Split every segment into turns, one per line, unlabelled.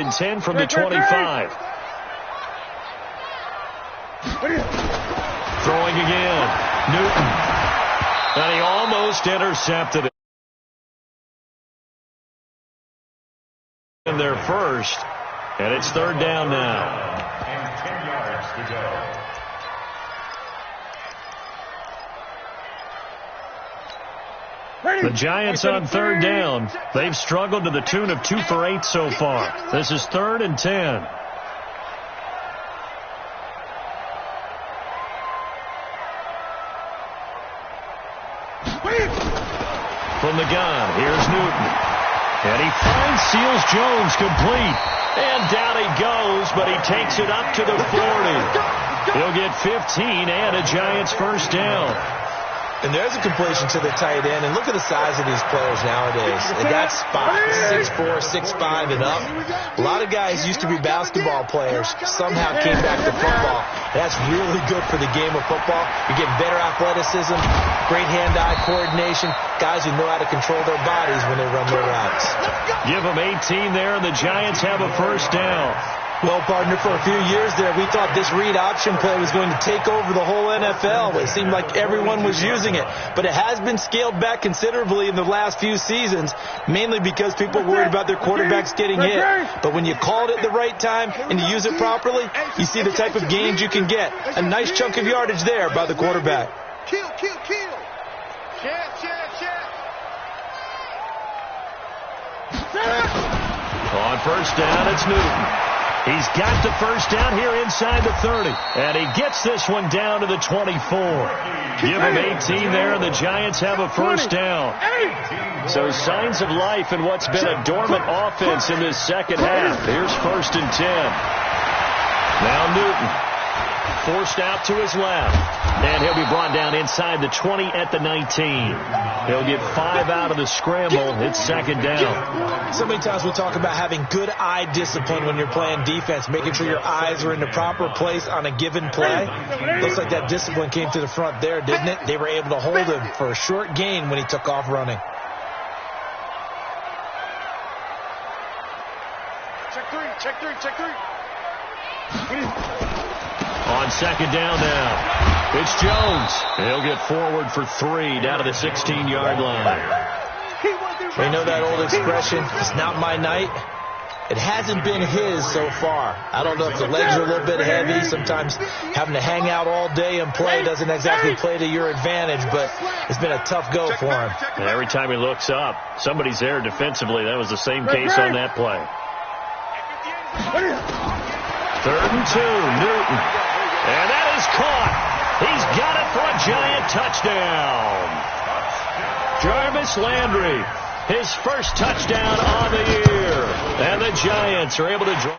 and 10 from the 25. Throwing again. Newton. And he almost intercepted it. In their first. And it's third down now.
And 10 yards to go.
The Giants on third down. They've struggled to the tune of 2 for 8 so far. This is 3rd and 10. From the gun, here's Newton. And he finds Seals-Jones complete. And down he goes, but he takes it up to the 40. He'll get 15 and a Giants first down.
And there's a completion to the tight end. And look at the size of these players nowadays. They got spots, 6'4", 6'5", and up. A lot of guys used to be basketball players, somehow came back to football. That's really good for the game of football. You get better athleticism, great hand-eye coordination, guys who know how to control their bodies when they run their routes.
Give them 18 there, and the Giants have a first down.
Well, partner, for a few years there, we thought this read option play was going to take over the whole NFL. It seemed like everyone was using it. But it has been scaled back considerably in the last few seasons, mainly because people are worried about their quarterbacks getting hit. But when you call it at the right time and you use it properly, you see the type of gains you can get. A nice chunk of yardage there by the quarterback.
Kill.
On first down, it's Newton. He's got the first down here inside the 30. And he gets this one down to the 24. Give him 18 there, and the Giants have a first down. So signs of life in what's been a dormant offense in this second half. Here's 1st and 10. Now Newton. Forced out to his left. And he'll be brought down inside the 20 at the 19. He'll get 5 out of the scramble. It's second down.
So many times we talk about having good eye discipline when you're playing defense, making sure your eyes are in the proper place on a given play. Looks like that discipline came to the front there, didn't it? They were able to hold him for a short gain when he took off running.
Check three.
On second down now, it's Jones. He'll get forward for 3 down to the 16-yard line.
We know that old expression, it's not my night. It hasn't been his so far. I don't know if the legs are a little bit heavy. Sometimes having to hang out all day and play doesn't exactly play to your advantage, but it's been a tough go for him.
And every time he looks up, somebody's there defensively. That was the same case on that play. 3rd and 2, Newton. And that is caught. He's got it for a Giant touchdown. Jarvis Landry, his first touchdown on the year. And the Giants are able to draw.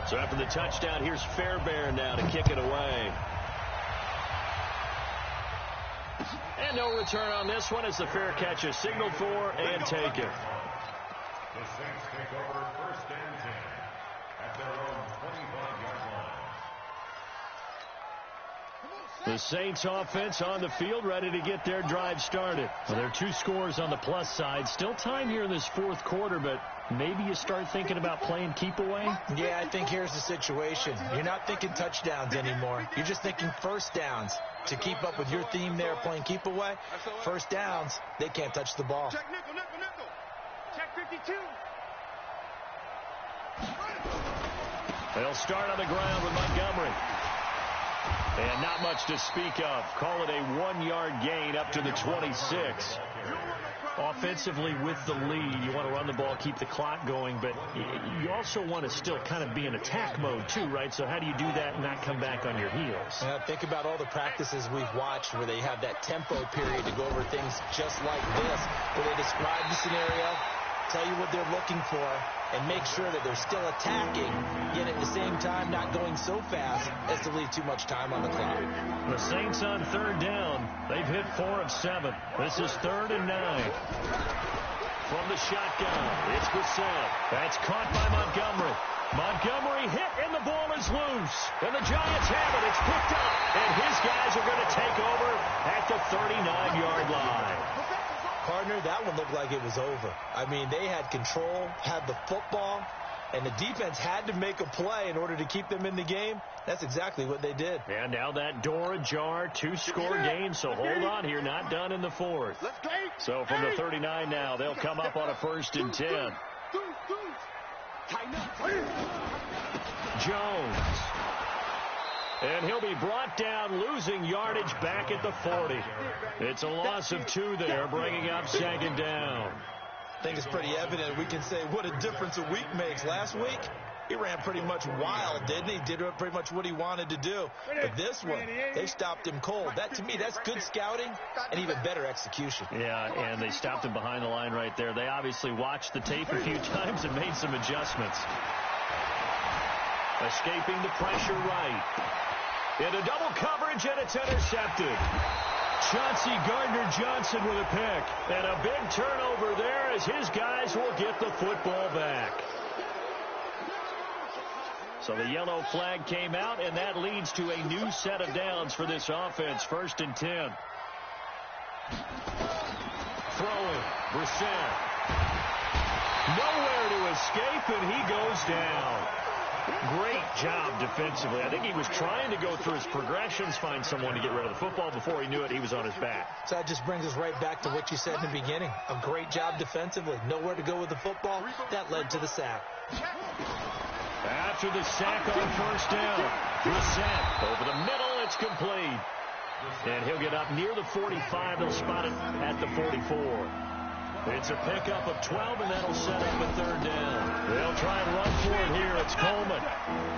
So after the touchdown, here's Fairbairn now to kick it away. And no return on this one as the fair catch is signaled for and taken.
The Saints take over 1st and 10 at their own 25-yard line.
The Saints offense on the field, ready to get their drive started. Well, there are 2 scores on the plus side. Still time here in this 4th quarter, but maybe you start thinking about playing keep away?
Yeah, I think here's the situation. You're not thinking touchdowns anymore. You're just thinking first downs. To keep up with your theme there, playing keep away, first downs, they can't touch the ball.
Check nickel. Check 52.
They'll start on the ground with Montgomery. And not much to speak of. Call it a 1-yard gain up to the 26. Offensively with the lead, you want to run the ball, keep the clock going, but you also want to still kind of be in attack mode too, right? So how do you do that and not come back on your heels?
Think about all the practices we've watched where they have that tempo period to go over things just like this, where they describe the scenario, tell you what they're looking for, and make sure that they're still attacking, yet at the same time not going so fast as to leave too much time on the clock.
The Saints on third down. They've hit 4 of 7. This is 3rd and 9. From the shotgun, it's Brissett. That's caught by Montgomery. Montgomery hit, and the ball is loose. And the Giants have it. It's picked up. And his guys are going to take over at the 39-yard line.
Partner, that one looked like it was over. I mean, they had control, had the football, and the defense had to make a play in order to keep them in the game. That's exactly what they did.
And now that door ajar, 2-score game, so hold on here, not done in the 4th. So from the 39 now, they'll come up on a 1st and 10. Jones. And he'll be brought down, losing yardage back at the 40. It's a loss of 2 there, bringing up 2nd down.
I think it's pretty evident. We can say what a difference a week makes. Last week, he ran pretty much wild, didn't he? Did pretty much what he wanted to do. But this one, they stopped him cold. That, to me, that's good scouting and even better execution.
Yeah, and they stopped him behind the line right there. They obviously watched the tape a few times and made some adjustments. Escaping the pressure right. Into double coverage, and it's intercepted. Chauncey Gardner-Johnson with a pick. And a big turnover there as his guys will get the football back. So the yellow flag came out, and that leads to a new set of downs for this offense. 1st and 10. Throwing. Brissett. Nowhere to escape, and he goes down. Great job defensively. I think he was trying to go through his progressions, find someone to get rid of the football. Before he knew it, he was on his back.
So that just brings us right back to what you said in the beginning. A great job defensively. Nowhere to go with the football. That led to the sack.
After the sack on 1st down, Brissett over the middle. It's complete. And he'll get up near the 45. They'll spot it at the 44. It's a pickup of 12, and that'll set up a 3rd down. They'll try and run for it here. It's Coleman.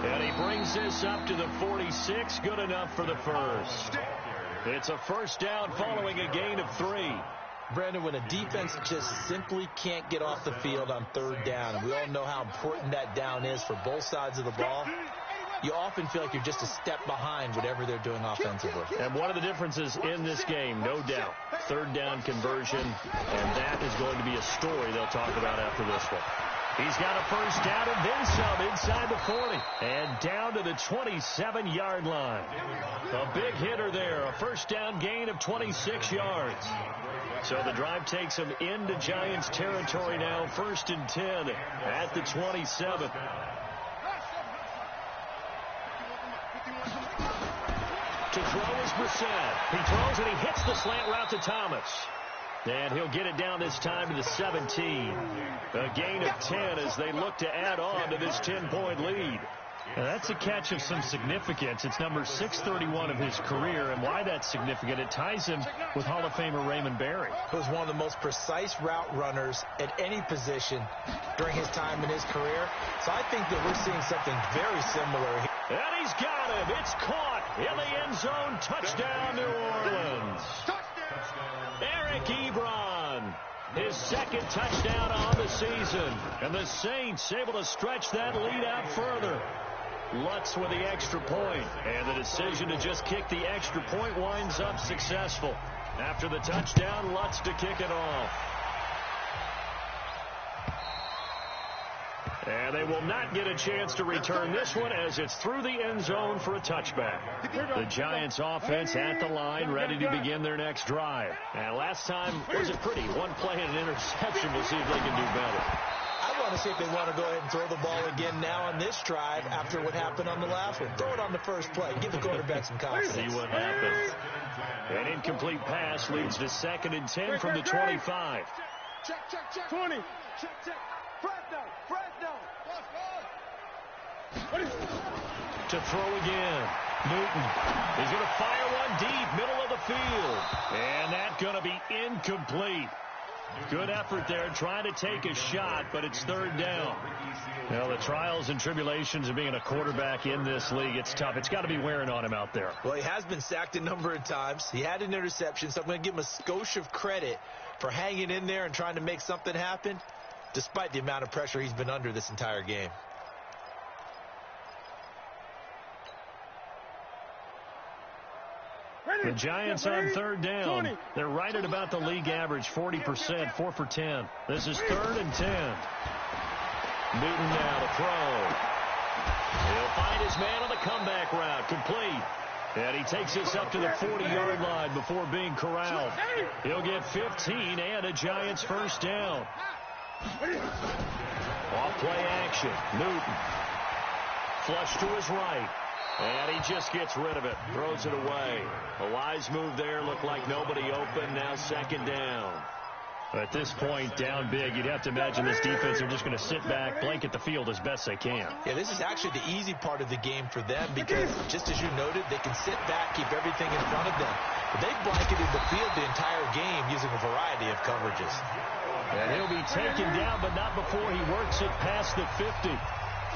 And he brings this up to the 46. Good enough for the 1st. It's a 1st down following a gain of 3.
Brandon, when a defense just simply can't get off the field on 3rd down, and we all know how important that down is for both sides of the ball, you often feel like you're just a step behind whatever they're doing offensively.
And one of the differences in this game, no doubt, 3rd down conversion, and that is going to be a story they'll talk about after this one. He's got a 1st down and then some inside the 40. And down to the 27-yard line. A big hitter there, a 1st down gain of 26 yards. So the drive takes him into Giants territory now, 1st and 10 at the 27. To throw is Brissett. He throws and he hits the slant route to Thomas. And he'll get it down this time to the 17. A gain of 10 as they look to add on to this 10-point lead. Now that's a catch of some significance. It's number 631 of his career, and why that's significant, it ties him with Hall of Famer Raymond Berry.
He was one of the most precise route runners at any position during his time in his career. So I think that we're seeing something very similar here.
And he's got him. It's caught in the end zone. Touchdown, New Orleans. Eric Ebron, his 2nd touchdown on the season. And the Saints able to stretch that lead out further. Lutz with the extra point. And the decision to just kick the extra point winds up successful. After the touchdown, Lutz to kick it off. And they will not get a chance to return this one as it's through the end zone for a touchback. The Giants offense at the line, ready to begin their next drive. And last time wasn't pretty. One play and an interception. We'll see if they can do better.
I want to see if they want to go ahead and throw the ball again now on this drive after what happened on the last one. Throw it on the first play. Give the quarterback some confidence.
See what happens. An incomplete pass leads to 2nd and 10 from the 25.
Check. 20. Check. Fresno.
To throw again. Newton is going to fire one deep, middle of the field. And that's going to be incomplete. Good effort there, trying to take a shot, but it's 3rd down. Well, the trials and tribulations of being a quarterback in this league, it's tough. It's got to be wearing on him out there.
Well, he has been sacked a number of times. He had an interception, so I'm going to give him a skosh of credit for hanging in there and trying to make something happen. despite the amount of pressure he's been under this entire game.
The Giants on third down. They're right at about the league average, 40%, 4 for 10. This is 3rd and 10. Newton now to throw. He'll find his man on the comeback route, complete. And he takes this up to the 40-yard line before being corralled. He'll get 15 and a Giants first down. Off play action. Newton. Flush to his right. And he just gets rid of it. Throws it away. A wise move there. Looked like nobody open. Now 2nd down. At this point, down big, you'd have to imagine this defense are just going to sit back, blanket the field as best they can.
Yeah, this is actually the easy part of the game for them because, just as you noted, they can sit back, keep everything in front of them. But they've blanketed the field the entire game using a variety of coverages.
And he'll be taken down, but not before he works it past the 50.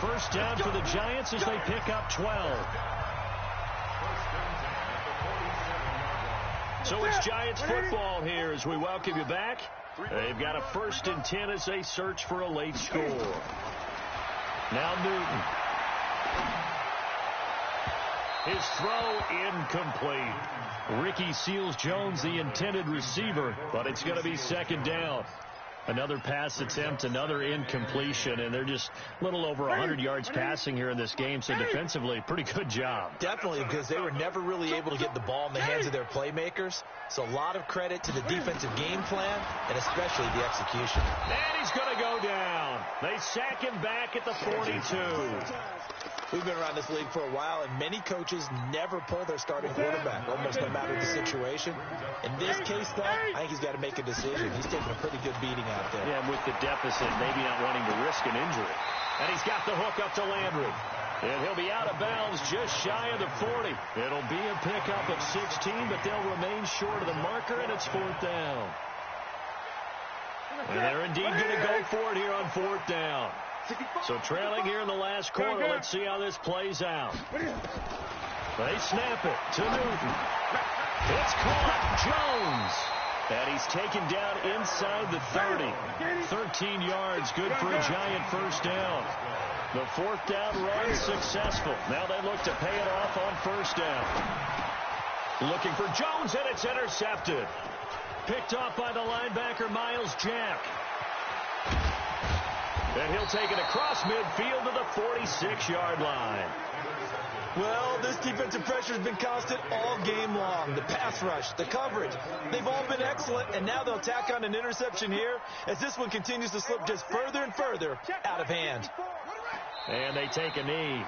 First down for the Giants as they pick up 12. So it's Giants football here as we welcome you back. They've got a 1st and 10 as they search for a late score. Now Newton. His throw incomplete. Ricky Seals-Jones, the intended receiver, but it's going to be 2nd down. Another pass attempt, another incompletion, and they're just a little over 100 yards passing here in this game, so defensively, pretty good job.
Definitely, because they were never really able to get the ball in the hands of their playmakers, so a lot of credit to the defensive game plan, and especially the execution.
And he's going to go down. They sack him back at the 42.
We've been around this league for a while, and many coaches never pull their starting quarterback, almost no matter the situation. In this case, though, I think he's got to make a decision. He's taking a pretty good beating out there.
Yeah, and with the deficit, maybe not wanting to risk an injury. And he's got the hook up to Landry. And he'll be out of bounds just shy of the 40. It'll be a pickup of 16, but they'll remain short of the marker, and it's 4th down. And they're indeed going to go for it here on 4th down. So trailing here in the last quarter, let's see how this plays out. They snap it to Newton. It's caught. Jones. And he's taken down inside the 30. 13 yards, good for a Giant first down. The 4th down run successful. Now they look to pay it off on 1st down. Looking for Jones, and it's intercepted. Picked off by the linebacker, Miles Jack. And he'll take it across midfield to the 46-yard line.
Well, this defensive pressure has been constant all game long. The pass rush, the coverage, they've all been excellent, and now they'll tack on an interception here as this one continues to slip just further and further out of hand.
And they take a knee.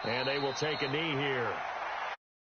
And they will take a knee here.